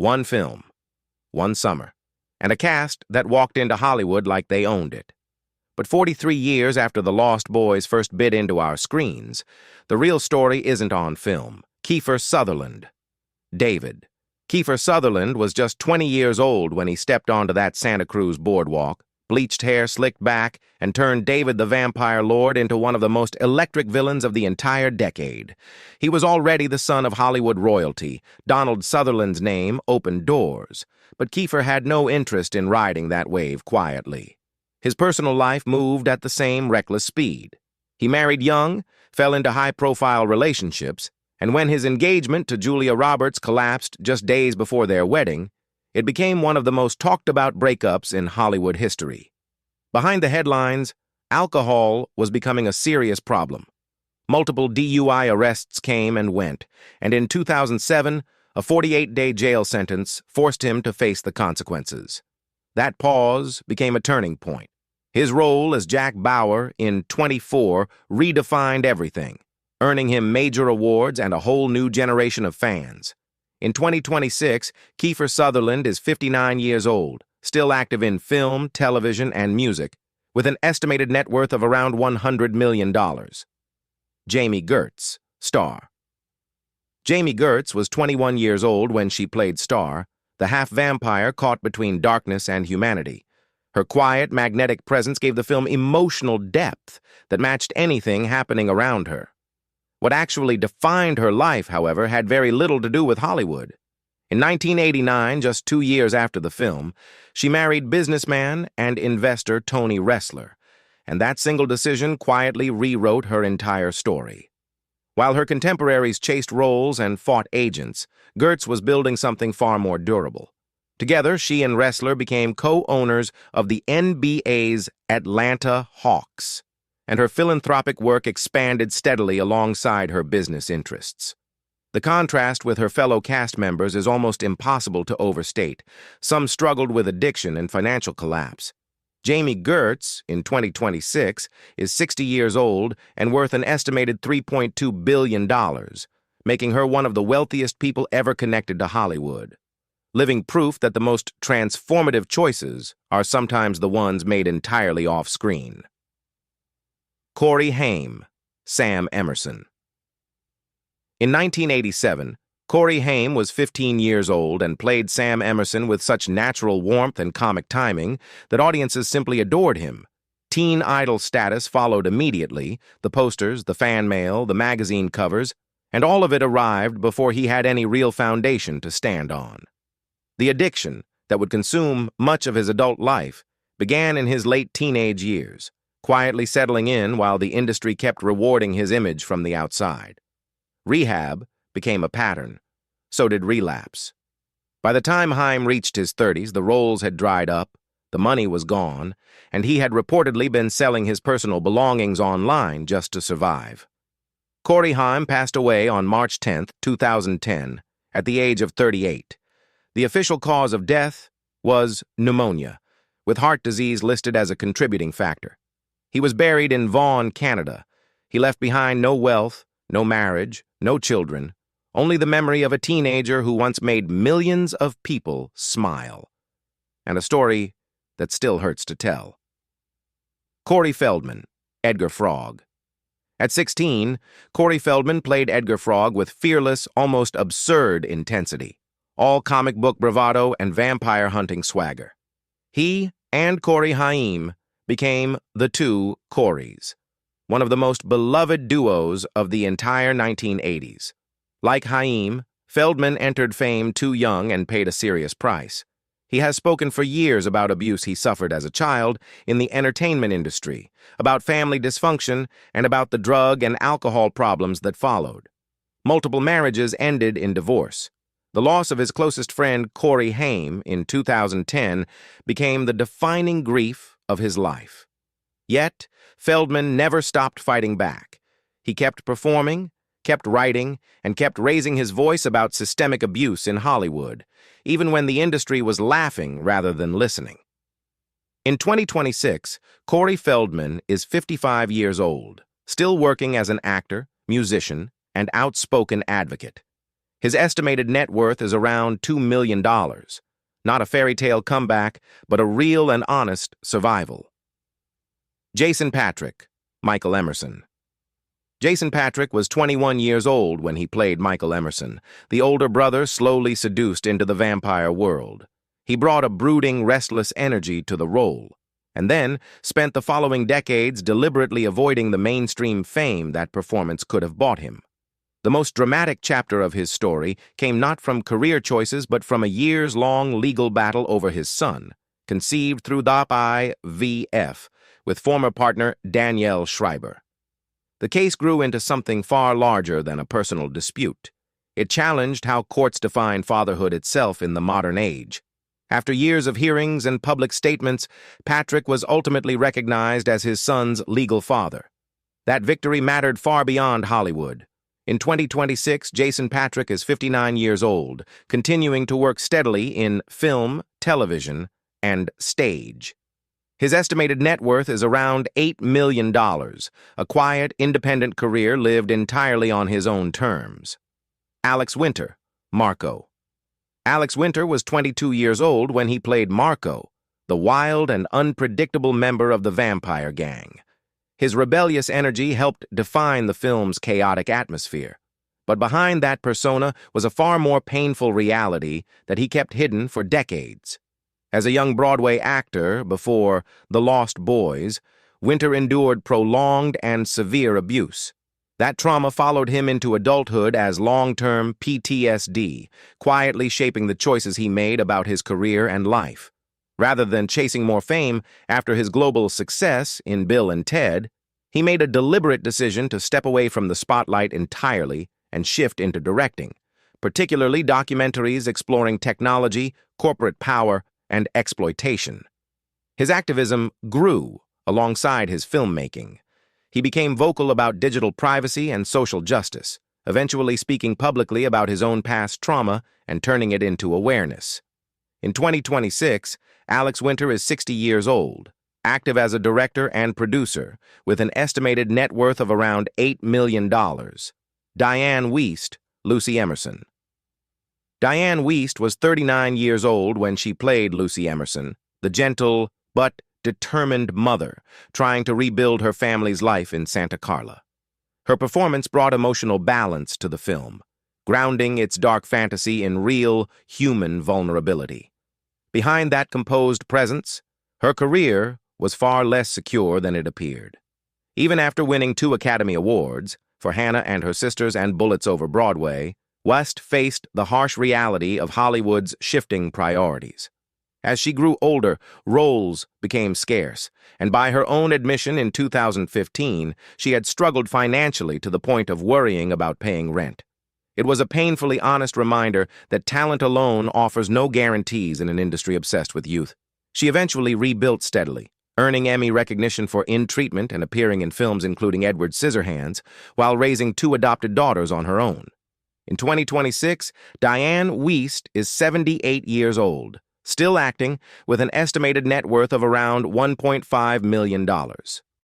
One film, one summer, and a cast that walked into Hollywood like they owned it. But 43 years after the Lost Boys first bit into our screens, the real story isn't on film. Kiefer Sutherland. David. Kiefer Sutherland was just 20 years old when he stepped onto that Santa Cruz boardwalk, bleached hair slicked back, and turned David the Vampire Lord into one of the most electric villains of the entire decade. He was already the son of Hollywood royalty. Donald Sutherland's name opened doors, but Kiefer had no interest in riding that wave quietly. His personal life moved at the same reckless speed. He married young, fell into high-profile relationships, and when his engagement to Julia Roberts collapsed just days before their wedding, it became one of the most talked-about breakups in Hollywood history. Behind the headlines, alcohol was becoming a serious problem. Multiple DUI arrests came and went, and in 2007, a 48-day jail sentence forced him to face the consequences. That pause became a turning point. His role as Jack Bauer in 24 redefined everything, earning him major awards and a whole new generation of fans. In 2026, Kiefer Sutherland is 59 years old, still active in film, television, and music, with an estimated net worth of around $100 million. Jami Gertz, star. Jami Gertz was 21 years old when she played Star, the half-vampire caught between darkness and humanity. Her quiet, magnetic presence gave the film emotional depth that matched anything happening around her. What actually defined her life, however, had very little to do with Hollywood. In 1989, just 2 years after the film, she married businessman and investor Tony Ressler, and that single decision quietly rewrote her entire story. While her contemporaries chased roles and fought agents, Gertz was building something far more durable. Together, she and Ressler became co-owners of the NBA's Atlanta Hawks, and her philanthropic work expanded steadily alongside her business interests. The contrast with her fellow cast members is almost impossible to overstate. Some struggled with addiction and financial collapse. Jami Gertz, in 2026, is 60 years old and worth an estimated $3.2 billion, making her one of the wealthiest people ever connected to Hollywood. Living proof that the most transformative choices are sometimes the ones made entirely off-screen. Corey Haim, Sam Emerson. In 1987, Corey Haim was 15 years old and played Sam Emerson with such natural warmth and comic timing that audiences simply adored him. Teen idol status followed immediately, the posters, the fan mail, the magazine covers, and all of it arrived before he had any real foundation to stand on. The addiction that would consume much of his adult life began in his late teenage years, quietly settling in while the industry kept rewarding his image from the outside. Rehab became a pattern. So did relapse. By the time Haim reached his 30s, the roles had dried up, the money was gone, and he had reportedly been selling his personal belongings online just to survive. Corey Haim passed away on March 10, 2010, at the age of 38. The official cause of death was pneumonia, with heart disease listed as a contributing factor. He was buried in Vaughan, Canada. He left behind no wealth, no marriage, no children, only the memory of a teenager who once made millions of people smile. And a story that still hurts to tell. Corey Feldman, Edgar Frog. At 16, Corey Feldman played Edgar Frog with fearless, almost absurd intensity, all comic book bravado and vampire hunting swagger. He and Corey Haim became the two Coreys, one of the most beloved duos of the entire 1980s. Like Haim, Feldman entered fame too young and paid a serious price. He has spoken for years about abuse he suffered as a child in the entertainment industry, about family dysfunction, and about the drug and alcohol problems that followed. Multiple marriages ended in divorce. The loss of his closest friend, Corey Haim, in 2010 became the defining grief of his life. Yet, Feldman never stopped fighting back. He kept performing, kept writing, and kept raising his voice about systemic abuse in Hollywood, even when the industry was laughing rather than listening. In 2026, Corey Feldman is 55 years old, still working as an actor, musician, and outspoken advocate. His estimated net worth is around $2 million. Not a fairy tale comeback, but a real and honest survival. Jason Patric, Michael Emerson. Jason Patric was 21 years old when he played Michael Emerson, the older brother slowly seduced into the vampire world. He brought a brooding, restless energy to the role, and then spent the following decades deliberately avoiding the mainstream fame that performance could have bought him. The most dramatic chapter of his story came not from career choices but from a years-long legal battle over his son, conceived through the IVF, with former partner Danielle Schreiber. The case grew into something far larger than a personal dispute. It challenged how courts define fatherhood itself in the modern age. After years of hearings and public statements, Patric was ultimately recognized as his son's legal father. That victory mattered far beyond Hollywood. In 2026, Jason Patric is 59 years old, continuing to work steadily in film, television, and stage. His estimated net worth is around $8 million, a quiet, independent career lived entirely on his own terms. Alex Winter, Marco. Alex Winter was 22 years old when he played Marco, the wild and unpredictable member of the vampire gang. His rebellious energy helped define the film's chaotic atmosphere. But behind that persona was a far more painful reality that he kept hidden for decades. As a young Broadway actor before The Lost Boys, Winter endured prolonged and severe abuse. That trauma followed him into adulthood as long-term PTSD, quietly shaping the choices he made about his career and life. Rather than chasing more fame after his global success in Bill and Ted, he made a deliberate decision to step away from the spotlight entirely and shift into directing, particularly documentaries exploring technology, corporate power, and exploitation. His activism grew alongside his filmmaking. He became vocal about digital privacy and social justice, eventually speaking publicly about his own past trauma and turning it into awareness. In 2026, Alex Winter is 60 years old, active as a director and producer, with an estimated net worth of around $8 million. Diane Wiest, Lucy Emerson. Diane Wiest was 39 years old when she played Lucy Emerson, the gentle but determined mother trying to rebuild her family's life in Santa Carla. Her performance brought emotional balance to the film, grounding its dark fantasy in real, human vulnerability. Behind that composed presence, her career was far less secure than it appeared. Even after winning 2 Academy Awards, for Hannah and Her Sisters and Bullets Over Broadway, West faced the harsh reality of Hollywood's shifting priorities. As she grew older, roles became scarce, and by her own admission in 2015, she had struggled financially to the point of worrying about paying rent. It was a painfully honest reminder that talent alone offers no guarantees in an industry obsessed with youth. She eventually rebuilt steadily, earning Emmy recognition for In Treatment and appearing in films including Edward Scissorhands, while raising 2 adopted daughters on her own. In 2026, Diane Wiest is 78 years old, still acting with an estimated net worth of around $1.5 million.